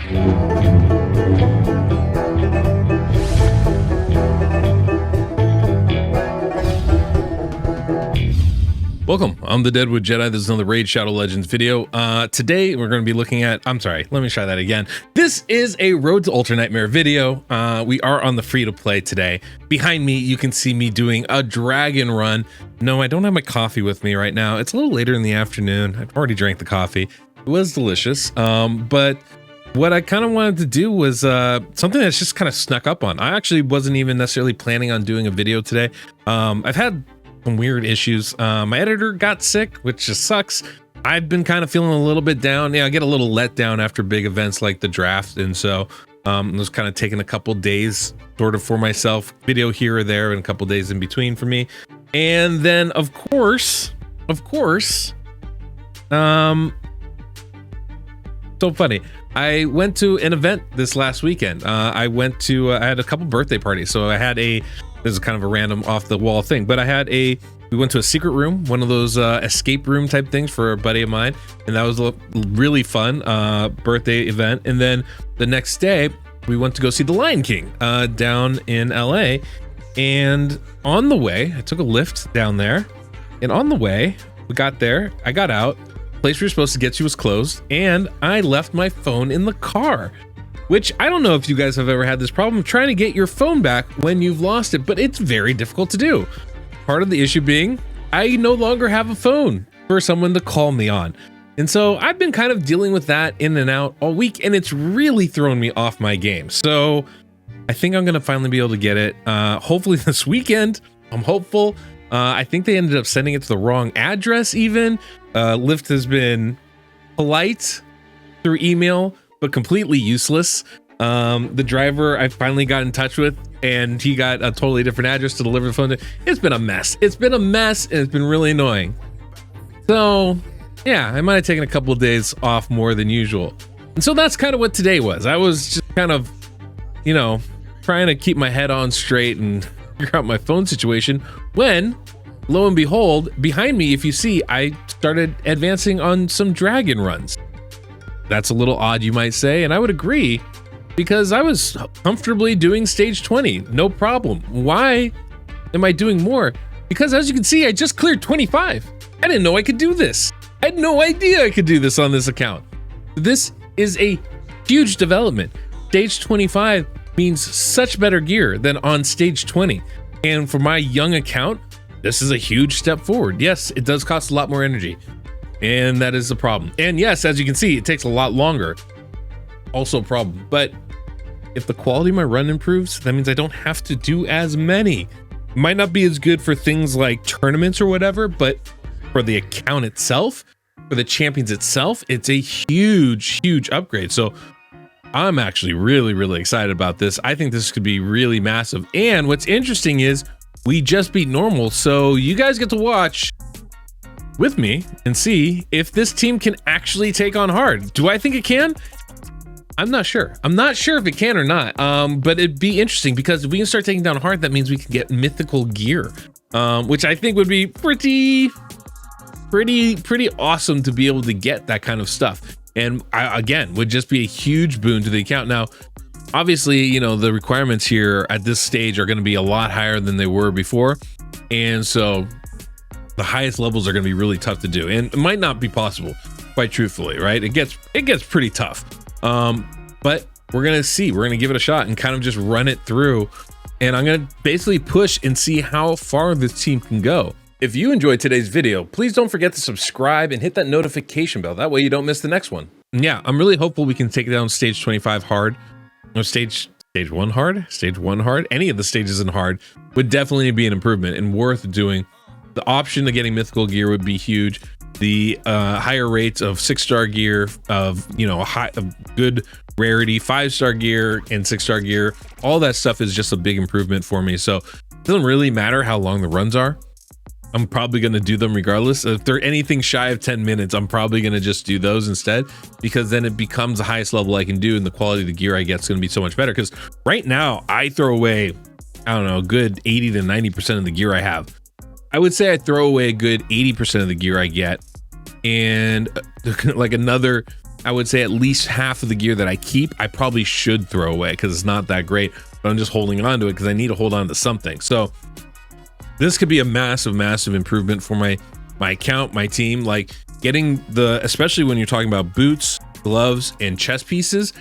Welcome, I'm the DeadwoodJedi. This is another Raid Shadow Legends video. Today we're going to be looking at, let me try that again. This is a Road to Ultra Nightmare video. We are on the free-to-play today. Behind me, you can see me doing a dragon run. No, I don't have my coffee with me right now. It's a little later in the afternoon. I've already drank the coffee. It was delicious, but what I kind of wanted to do was something that's just kind of snuck up on. I actually wasn't even necessarily planning on doing a video today. I've had some weird issues. My editor got sick, which just sucks. I've been kind of feeling a little bit down. Yeah, I get a little let down after big events like the draft, and so I was kind of taking a couple days sort of for myself, video here or there, and a couple days in between for me. And then of course, so funny. I went to an event this last weekend. I had a couple birthday parties. So I had this is kind of a random off the wall thing, but we went to a secret room, one of those escape room type things for a buddy of mine. And that was a really fun birthday event. And then the next day we went to go see The Lion King down in LA. And on the way, I took a lift down there. And on the way, we got there, I got out, the place we were supposed to get to was closed, and I left my phone in the car. Which I don't know if you guys have ever had this problem trying to get your phone back when you've lost it, but it's very difficult to do. Part of the issue being, I no longer have a phone for someone to call me on. And so I've been kind of dealing with that in and out all week, and it's really thrown me off my game. So I think I'm gonna finally be able to get it. Hopefully this weekend, I'm hopeful. I think they ended up sending it to the wrong address even. Lyft has been polite through email, but completely useless. The driver I finally got in touch with, and he got a totally different address to deliver the phone to. It's been a mess. It's been a mess, and it's been really annoying. So yeah, I might have taken a couple of days off more than usual. And so that's kind of what today was. I was just kind of, trying to keep my head on straight and figure out my phone situation when, lo and behold, behind me, if you see, I started advancing on some dragon runs. That's a little odd, you might say, and I would agree, because I was comfortably doing stage 20, no problem. Why am I doing more? Because as you can see, I just cleared 25. I didn't know I could do this. I had no idea I could do this on this account. This is a huge development. Stage 25 means such better gear than on stage 20. And for my young account, this is a huge step forward. Yes, it does cost a lot more energy. And that is the problem. And yes, as you can see, it takes a lot longer. Also a problem. But if the quality of my run improves, that means I don't have to do as many. It might not be as good for things like tournaments or whatever, but for the account itself, for the champions itself, it's a huge, huge upgrade. So I'm actually really, really excited about this. I think this could be really massive. And what's interesting is we just beat normal. So you guys get to watch with me and see if this team can actually take on hard. Do I think it can? I'm not sure. I'm not sure if it can or not. But it'd be interesting because if we can start taking down hard, that means we can get mythical gear, which I think would be pretty awesome to be able to get that kind of stuff. And again, would just be a huge boon to the account. Now, obviously, the requirements here at this stage are going to be a lot higher than they were before. And so the highest levels are going to be really tough to do, and it might not be possible, quite truthfully, right? It gets pretty tough. But we're going to see, we're going to give it a shot and kind of just run it through. And I'm going to basically push and see how far this team can go. If you enjoyed today's video, please don't forget to subscribe and hit that notification bell. That way you don't miss the next one. And yeah, I'm really hopeful we can take down stage 25 hard. No, stage 1 hard, stage 1 hard. Any of the stages in hard would definitely be an improvement and worth doing. The option of getting mythical gear would be huge. The higher rates of 6-star gear, of a good rarity, 5-star gear and 6-star gear, all that stuff is just a big improvement for me. So it doesn't really matter how long the runs are. I'm probably going to do them regardless. If they're anything shy of 10 minutes, I'm probably going to just do those instead, because then it becomes the highest level I can do, and the quality of the gear I get is going to be so much better. Because right now I throw away, I don't know, a good 80 to 90% of the gear I have. I would say I throw away a good 80% of the gear I get, and like another I would say at least half of the gear that I keep, I probably should throw away because it's not that great, but I'm just holding on to it because I need to hold on to something. So this could be a massive improvement for my account, my team, like getting especially when you're talking about boots, gloves, and chest pieces,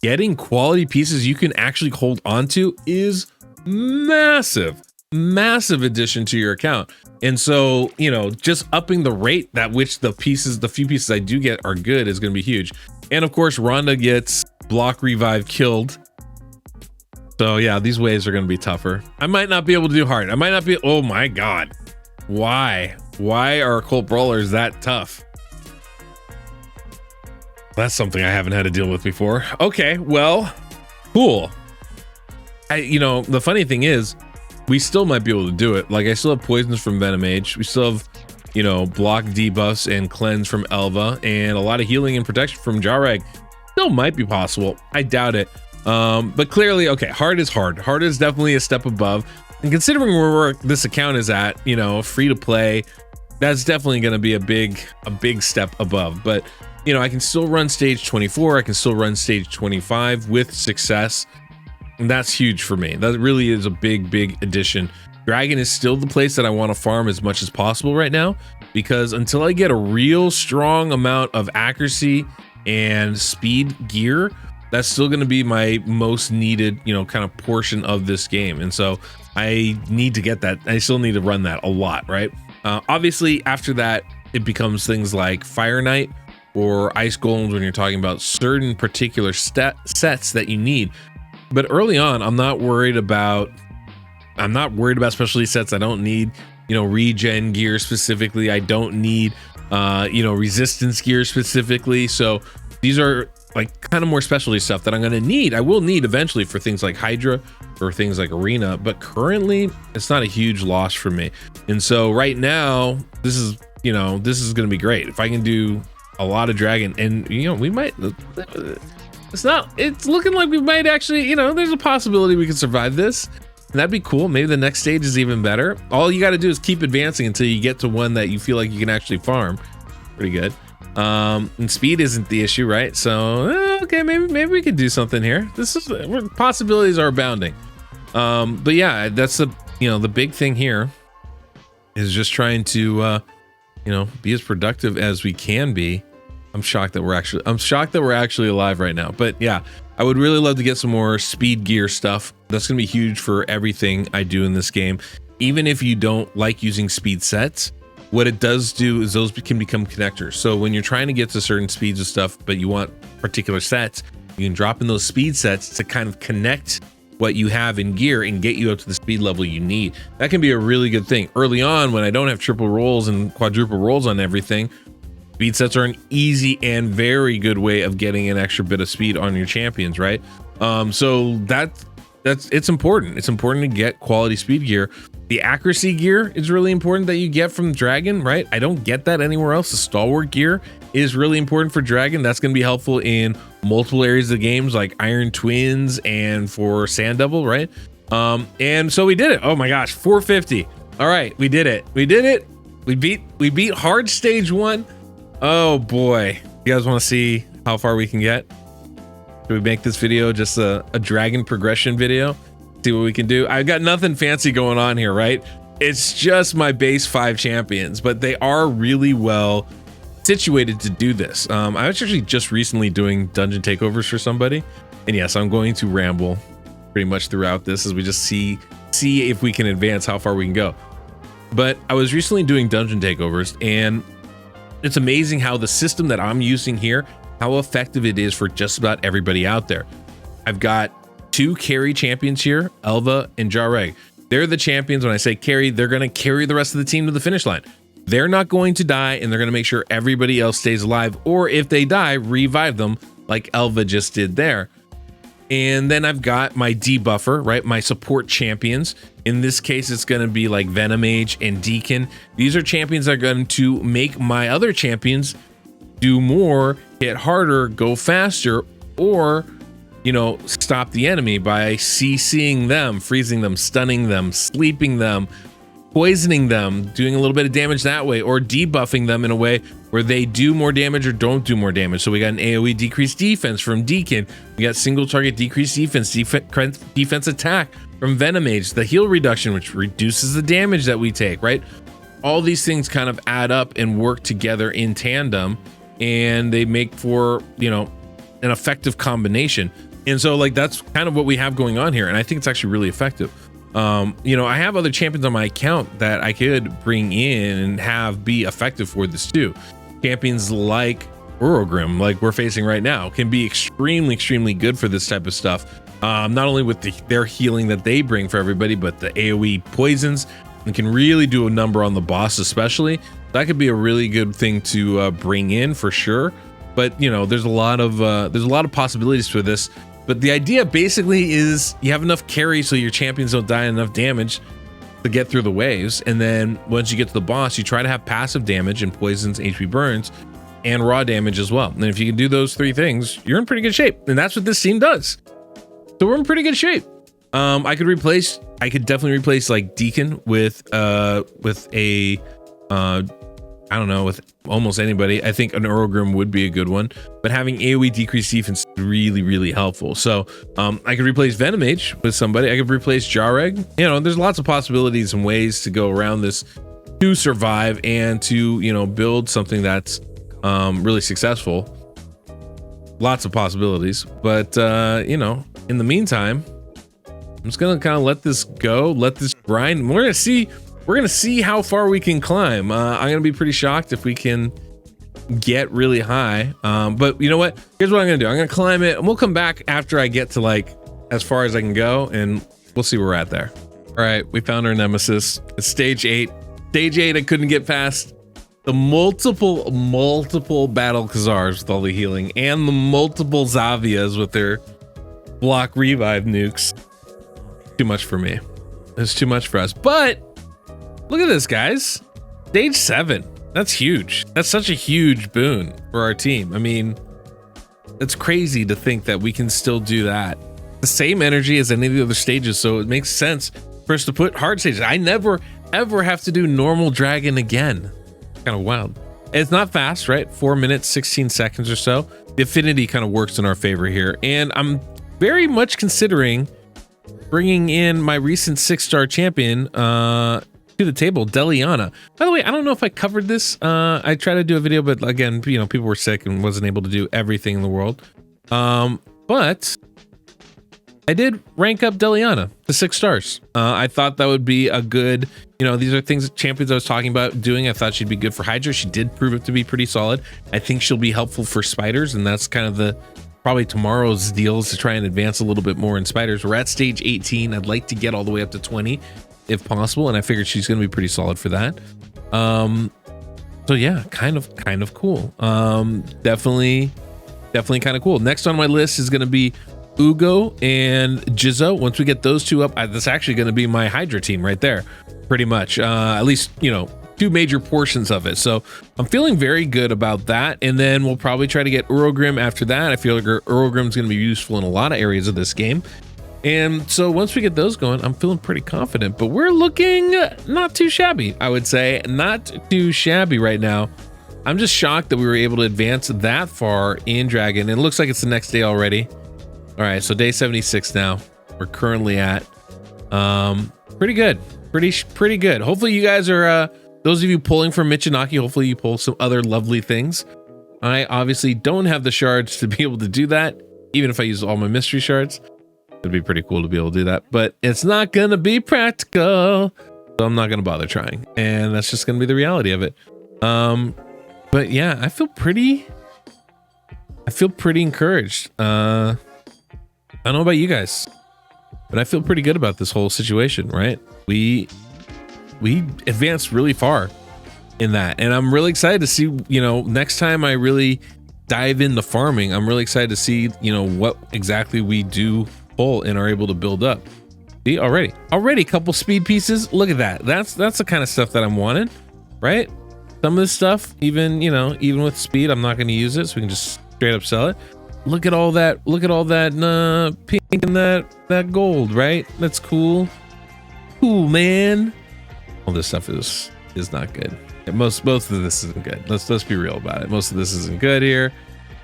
getting quality pieces you can actually hold on to is massive addition to your account. And so, you know, just upping the rate that which the few pieces I do get are good is going to be huge. And of course, Rhonda gets block revive killed. So yeah, these waves are going to be tougher. I might not be able to do hard. I might not be. Oh my God. Why are cult brawlers that tough? That's something I haven't had to deal with before. Okay, well, cool. You know, the funny thing is, we still might be able to do it. Like, I still have poisons from Venom Age. We still have, you know, block debuffs and cleanse from Elva, and a lot of healing and protection from Jareg. Still might be possible. I doubt it. But clearly, okay, hard is hard. Hard is definitely a step above. And considering where this account is at, you know, free to play, that's definitely going to be a big step above. But, you know, I can still run stage 24. I can still run stage 25 with success. And that's huge for me. That really is a big addition. Dragon is still the place that I want to farm as much as possible right now, because until I get a real strong amount of accuracy and speed gear, that's still going to be my most needed, you know, kind of portion of this game. And so I need to get that. I still need to run that a lot, right? Obviously, after that, it becomes things like Fire Knight or Ice Golems when you're talking about certain particular sets that you need. But early on, I'm not worried about specialty sets. I don't need, you know, regen gear specifically. I don't need, you know, resistance gear specifically. So these are like kind of more specialty stuff that I'm going to need. I will need eventually for things like Hydra or things like Arena, but currently it's not a huge loss for me. And so right now, this is going to be great. If I can do a lot of Dragon, and, you know, we might, it's looking like we might actually, you know, there's a possibility we can survive this. And that'd be cool. Maybe the next stage is even better. All you got to do is keep advancing until you get to one that you feel like you can actually farm. Pretty good. And speed isn't the issue, right? So okay, maybe we could do something here. Possibilities are abounding. But yeah, that's the big thing here is just trying to you know, be as productive as we can be. I'm shocked that we're actually alive right now. But yeah, I would really love to get some more speed gear stuff. That's going to be huge for everything I do in this game. Even if you don't like using speed sets, what it does do is those can become connectors. So when you're trying to get to certain speeds of stuff, but you want particular sets, you can drop in those speed sets to kind of connect what you have in gear and get you up to the speed level you need. That can be a really good thing. Early on, when I don't have triple rolls and quadruple rolls on everything, speed sets are an easy and very good way of getting an extra bit of speed on your champions, right? So it's important. It's important to get quality speed gear. The accuracy gear is really important that you get from Dragon, right? I don't get that anywhere else. The stalwart gear is really important for Dragon. That's going to be helpful in multiple areas of the games like Iron Twins and for Sand Devil, right? And so we did it. Oh my gosh, 450. All right, we did it. We beat hard stage 1. Oh boy. You guys want to see how far we can get? Should we make this video just a Dragon progression video? See what we can do. I've got nothing fancy going on here, right? It's just my base 5 champions, but they are really well situated to do this. I was actually just recently doing dungeon takeovers for somebody, and yes, I'm going to ramble pretty much throughout this as we just see if we can advance, how far we can go. But I was recently doing dungeon takeovers, and it's amazing how the system that I'm using here, how effective it is for just about everybody out there. I've got 2 carry champions here, Elva and Jareg. They're the champions. When I say carry, they're going to carry the rest of the team to the finish line. They're not going to die, and they're going to make sure everybody else stays alive, or if they die, revive them like Elva just did there. And then I've got my debuffer, right? My support champions. In this case, it's going to be like Venom Mage and Deacon. These are champions that are going to make my other champions do more, hit harder, go faster, or, you know, stop the enemy by CCing them, freezing them, stunning them, sleeping them, poisoning them, doing a little bit of damage that way, or debuffing them in a way where they do more damage or don't do more damage. So we got an AoE decreased defense from Deacon. We got single target decreased defense, defense attack from Venomage, the heal reduction, which reduces the damage that we take, right? All these things kind of add up and work together in tandem, and they make for, you know, an effective combination. And so like, that's kind of what we have going on here. And I think it's actually really effective. You know, I have other champions on my account that I could bring in and have be effective for this too. Champions like Urogrim, like we're facing right now, can be extremely good for this type of stuff. Not only with their healing that they bring for everybody, but the AoE poisons, and can really do a number on the boss especially. That could be a really good thing to bring in for sure. But you know, there's a lot of possibilities for this. But the idea basically is you have enough carry so your champions don't die enough damage to get through the waves, and then once you get to the boss, you try to have passive damage and poisons, HP burns, and raw damage as well. And if you can do those three things, you're in pretty good shape, and that's what this team does. So we're in pretty good shape. I could definitely replace like Deacon with a I don't know, with almost anybody. I think an Urogrim would be a good one, but having AoE decreased defense is really helpful. So I could replace Venomage with somebody. I could replace Jareg. You know, there's lots of possibilities and ways to go around this to survive and to, you know, build something that's really successful. Lots of possibilities, but you know, in the meantime, I'm just gonna kind of let this go, let this grind. We're gonna see how far we can climb. I'm gonna be pretty shocked if we can get really high. But you know what? Here's what I'm gonna do. I'm gonna climb it, and we'll come back after I get to like as far as I can go, and we'll see where we're at there. All right, we found our nemesis. It's stage 8. Stage 8, I couldn't get past the multiple battle Khazars with all the healing, and the multiple Zavias with their block revive nukes. Too much for me. It's too much for us. But look at this, guys. Stage 7. That's huge. That's such a huge boon for our team. I mean, it's crazy to think that we can still do that. The same energy as any of the other stages, so it makes sense for us to put hard stages. I never, ever have to do normal dragon again. Kind of wild. It's not fast, right? 4 minutes, 16 seconds or so. The affinity kind of works in our favor here. And I'm very much considering bringing in my recent 6-star champion to the table, Deliana. By the way, I don't know if I covered this. I tried to do a video, but again, you know, people were sick and wasn't able to do everything in the world. But I did rank up Deliana to 6 stars. I thought that would be a good, you know, these are things, champions I was talking about doing. I thought she'd be good for Hydra. She did prove it to be pretty solid. I think she'll be helpful for spiders, and that's kind of the probably tomorrow's deal, is to try and advance a little bit more in spiders. We're at stage 18. I'd like to get all the way up to 20 if possible, and I figured she's going to be pretty solid for that. So yeah, kind of cool. Definitely kind of cool. Next on my list is going to be Ugo and Jizzo. Once we get those two up, that's actually going to be my Hydra team right there, pretty much. At least, you know, 2 major portions of it. So I'm feeling very good about that. And then we'll probably try to get Urogrim after that. I feel like Urogrim is going to be useful in a lot of areas of this game. And so once we get those going, I'm feeling pretty confident, but we're looking not too shabby. I would say not too shabby right now. I'm just shocked that we were able to advance that far in Dragon. It looks like it's the next day already. All right, so day 76 now. We're currently at pretty good. Pretty good. Hopefully you guys are those of you pulling from Michinaki, hopefully you pull some other lovely things. I obviously don't have the shards to be able to do that, even if I use all my mystery shards. It'd be pretty cool to be able to do that, but it's not gonna be practical, so I'm not gonna bother trying, and that's just gonna be the reality of it. But yeah, I feel pretty encouraged. I don't know about you guys, but I feel pretty good about this whole situation, right? We advanced really far in that, and I'm really excited to see, you know, next time I really dive into farming, I'm really excited to see, you know, what exactly we do pull and are able to build up. See, already a couple speed pieces. Look at that. That's the kind of stuff that I'm wanting, right? Some of this stuff, even with speed, I'm not going to use it, so we can just straight up sell it. Look at all that pink and that gold, right? That's cool. Cool, man. All this stuff is not good. Most of this isn't good. Let's be real about it. Most of this isn't good here.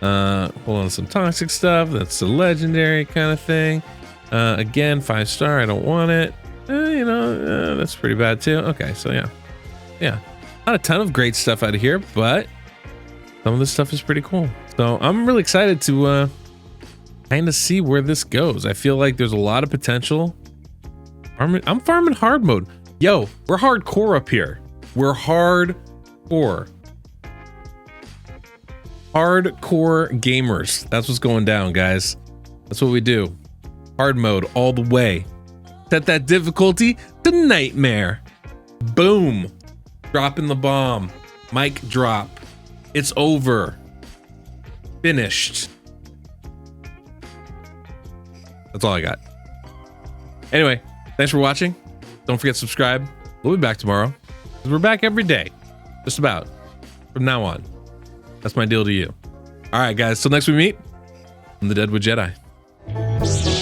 Hold on, some toxic stuff. That's a legendary kind of thing. Again, 5-star. I don't want it. That's pretty bad too. Okay, so yeah, not a ton of great stuff out of here, but some of this stuff is pretty cool. So I'm really excited to kind of see where this goes. I feel like there's a lot of potential. I'm farming hard mode. Yo, we're hardcore up here. We're hardcore. Hardcore gamers. That's what's going down, guys. That's what we do. Hard mode all the way. Set that difficulty to nightmare. Boom. Dropping the bomb. Mic drop. It's over. Finished. That's all I got. Anyway, thanks for watching. Don't forget to subscribe. We'll be back tomorrow. We're back every day. Just about. From now on. That's my deal to you. All right, guys. Till next we meet, I'm the Deadwood Jedi.